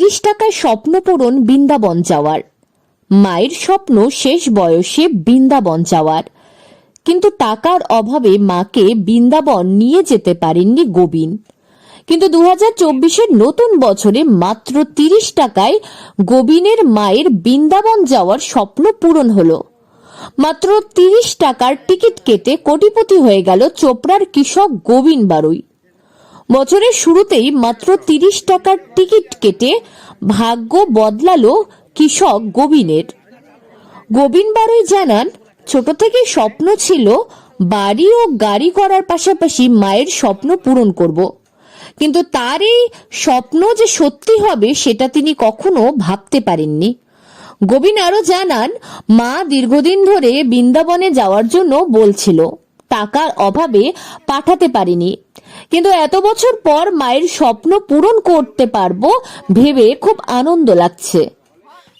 30 টাকায় স্বপ্ন পূরণ বৃন্দাবন যাওয়ার। মায়ের স্বপ্ন শেষ বয়সে বৃন্দাবন যাওয়ার, কিন্তু টাকার অভাবে মাকে বৃন্দাবন নিয়ে যেতে পারেননি গোবিন। কিন্তু 2024-এর নতুন বছরে মাত্র 30 টাকায় গোবিনের মায়ের বৃন্দাবন যাওয়ার স্বপ্ন পূরণ হলো। মাত্র 30 টাকার টিকিট কেটে কোটিপতি হয়ে গেল চোপড়ার কৃষক গোবিন বারুই। বছরের শুরুতেই মাত্র 30 টাকার টিকিট কেটে ভাগ্য বদলালো কৃষক গোবিনের। গোবিন বারুই জানান, ছোট থেকে স্বপ্ন ছিল বাড়ি ও গাড়ি করার পাশাপাশি মায়ের স্বপ্ন পূরণ করব, কিন্তু তার এই স্বপ্ন যে সত্যি হবে সেটা তিনি কখনো ভাবতে পারেননি। গোবিন আরো জানান, মা দীর্ঘদিন ধরে বৃন্দাবনে যাওয়ার জন্য বলছিল, টাকার অভাবে পাঠাতে পারিনি, কিন্তু এত বছর পর মায়ের স্বপ্ন পূরণ করতে পারবো ভেবে খুব আনন্দ লাগছে।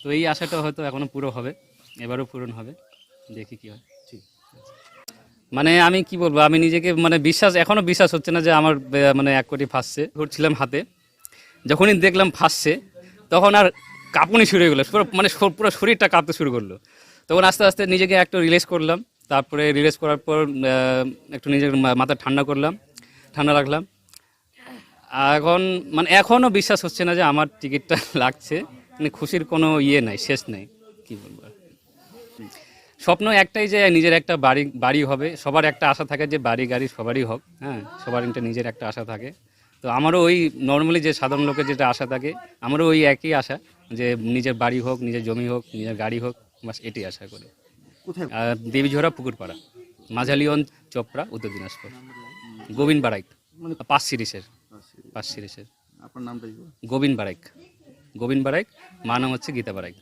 তো এই আশাটা হয়তো এখনো পুরো হবে, এবারও পূরণ হবে, দেখি কি হয়। মানে আমি কি বলবো, আমি নিজেকে মানে এখনো বিশ্বাস হচ্ছে না যে আমার মানে 1 কোটি ফাঁসছে। ঘুরছিলাম হাতে, যখনই দেখলাম ফাঁসছে তখন আর কাঁপুনি শুরু হয়ে গেলো, পুরো শরীরটা কাঁপতে শুরু করলো। তখন আস্তে আস্তে নিজেকে একটু রিলিজ করলাম, তারপরে রিলিজ করার পর একটু নিজের মাথা ঠান্ডা রাখলাম। এখন মানে এখনও বিশ্বাস হচ্ছে না যে আমার টিকিটটা লাগছে। মানে খুশির কোনো নাই, শেষ নেই, কি বলবো। স্বপ্ন একটাই যে নিজের একটা বাড়ি হবে। সবার একটা আশা থাকে যে বাড়ি গাড়ি সবারই হোক, হ্যাঁ, সবার নিজের একটা আশা থাকে। তো আমারও ওই নর্মালি যে সাধারণ লোকের যেটা আশা থাকে, আমারও ওই একই আশা যে নিজের বাড়ি হোক, নিজের জমি হোক, নিজের গাড়ি হোক, বাস এটাই আশা করি। দেবীঝোড়া পুকুরপাড়া, মাঝালিগঞ্জ, চোপড়া, উত্তর দিনাজপুর। গোবিন বারাইক, 5 সিরিজের। আপনার নামটা গোবিন বারাইক, মা নাম হচ্ছে গীতা বারাইক।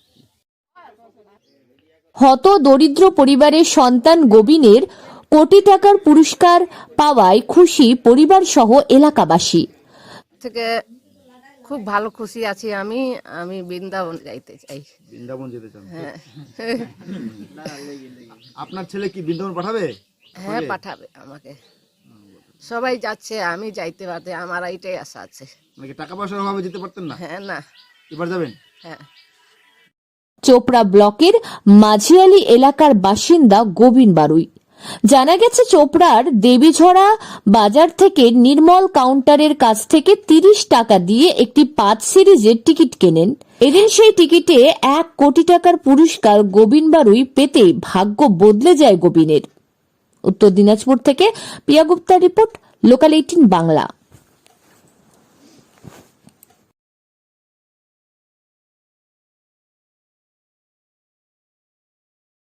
হত দরিদ্র পরিবারের সন্তান গোবিনের কোটি টাকার পুরস্কার পাওয়ায় খুশি পরিবার সহ এলাকাবাসী। থেকে খুব ভালো খুশি আছি আমি বৃন্দাবন যাইতে চাই। বৃন্দাবন যেতে চান? হ্যাঁ। আপনার ছেলে কি বৃন্দাবন পাঠাবে? হ্যাঁ, পাঠাবে আমাকে। সবাই যাচ্ছে, আমি যাইতে পারতে, আমার এইটাই আশা আছে। নাকি টাকা পয়সার অভাবে যেতে পারতেন না? হ্যাঁ, না, এবার যাবেন? হ্যাঁ। চোপড়া ব্লকের মাঝিয়ালি এলাকার বাসিন্দা গোবিন বারুই। জানা গেছে, চোপড়ার দেবীঝরা বাজার থেকে নির্মল কাউন্টারের কাছ থেকে 30 টাকা দিয়ে একটি 5 সিরিজের টিকিট কেনেন। এদিন সেই টিকিটে 1 কোটি টাকার পুরস্কার গোবিন বারুই পেতে ভাগ্য বদলে যায় গোবিনের। উত্তর দিনাজপুর থেকে পিয়া গুপ্তার রিপোর্ট, লোকাল 18 বাংলা।